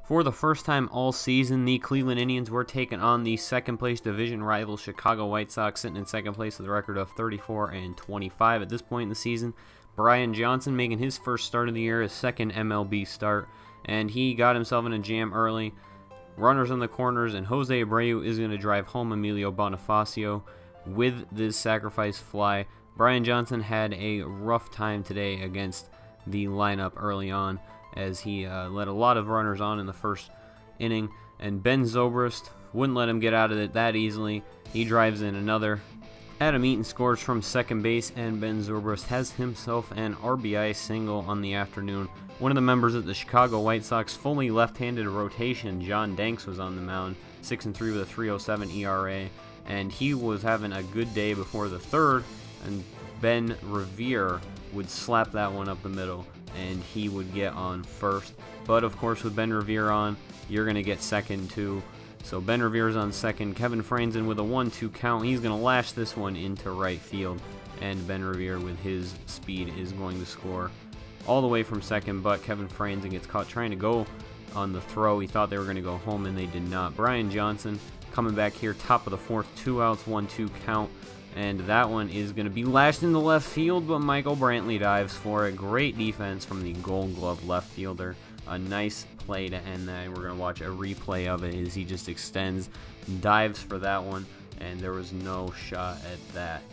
For the first time all season, the Cleveland Indians were taking on the second-place division rival Chicago White Sox, sitting in second place with a record of 34-25 at this point in the season. Brian Johnson making his first start of the year, his second MLB start, and he got himself in a jam early. Runners on the corners, and Jose Abreu is going to drive home Emilio Bonifacio with this sacrifice fly. Brian Johnson had a rough time today against the lineup early on, as he let a lot of runners on in the first inning, and Ben Zobrist wouldn't let him get out of it that easily. He drives in another. Adam Eaton scores from second base, and Ben Zobrist has himself an RBI single on the afternoon. One of the members of the Chicago White Sox fully left-handed rotation, John Danks, was on the mound, 6-3 with a 3.07 ERA, and he was having a good day before the third, and Ben Revere would slap that one up the middle, and he would get on first. But of course, with Ben Revere on, you're going to get second too. So Ben Revere's on second. Kevin Franzen with a 1-2 count. He's going to lash this one into right field, and Ben Revere with his speed is going to score all the way from second, but Kevin Franzen gets caught trying to go on the throw. He thought they were going to go home, and they did not. Brian Johnson coming back here, top of the fourth, 2 outs, 1-2 count. And that one is going to be lashed into left field, but Michael Brantley dives for it. Great defense from the Gold Glove left fielder. A nice play to end that. We're going to watch a replay of it as he just extends, dives for that one, and there was no shot at that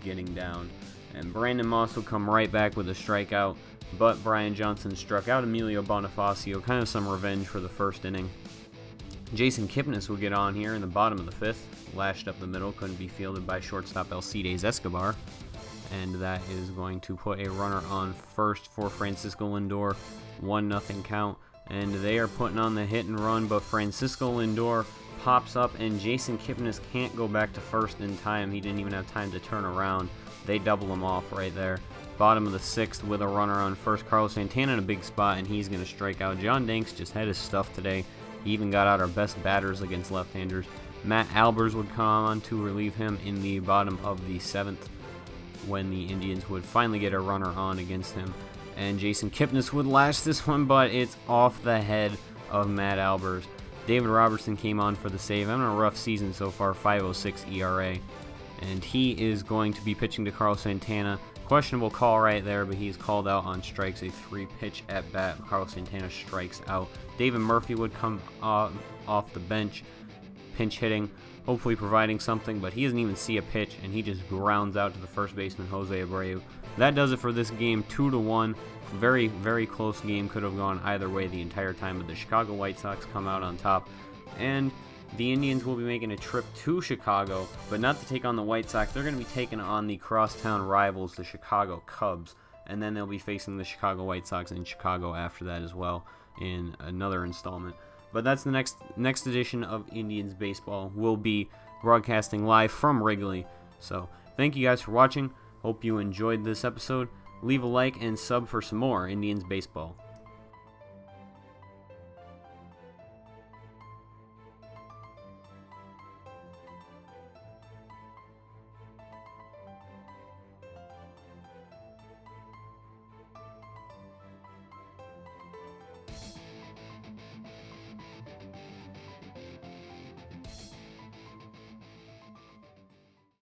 getting down. And Brandon Moss will come right back with a strikeout, but Brian Johnson struck out Emilio Bonifacio. Kind of some revenge for the first inning. Jason Kipnis will get on here in the bottom of the fifth. Lashed up the middle, couldn't be fielded by shortstop Alcides Escobar. And that is going to put a runner on first for Francisco Lindor. 1-0 count. And they are putting on the hit and run, but Francisco Lindor pops up, and Jason Kipnis can't go back to first in time. He didn't even have time to turn around. They double him off right there. Bottom of the sixth with a runner on first. Carlos Santana in a big spot, and he's going to strike out. John Danks just had his stuff today. He even got out our best batters against left-handers. Matt Albers would come on to relieve him in the bottom of the seventh when the Indians would finally get a runner on against him. And Jason Kipnis would lash this one, but it's off the head of Matt Albers. David Robertson came on for the save. Having a rough season so far, 5.06 ERA. And he is going to be pitching to Carlos Santana. Questionable call right there, but he's called out on strikes. A 3-pitch at bat. Carlos Santana strikes out. David Murphy would come off the bench, pinch hitting, hopefully providing something, but he doesn't even see a pitch, and he just grounds out to the first baseman, Jose Abreu. That does it for this game, 2-1. Very, very close game. Could have gone either way the entire time, but the Chicago White Sox come out on top. And the Indians will be making a trip to Chicago, but not to take on the White Sox. They're going to be taking on the crosstown rivals, the Chicago Cubs, and then they'll be facing the Chicago White Sox in Chicago after that as well in another installment. But that's the next edition of Indians Baseball. We'll be broadcasting live from Wrigley. So thank you guys for watching. Hope you enjoyed this episode. Leave a like and sub for some more Indians Baseball.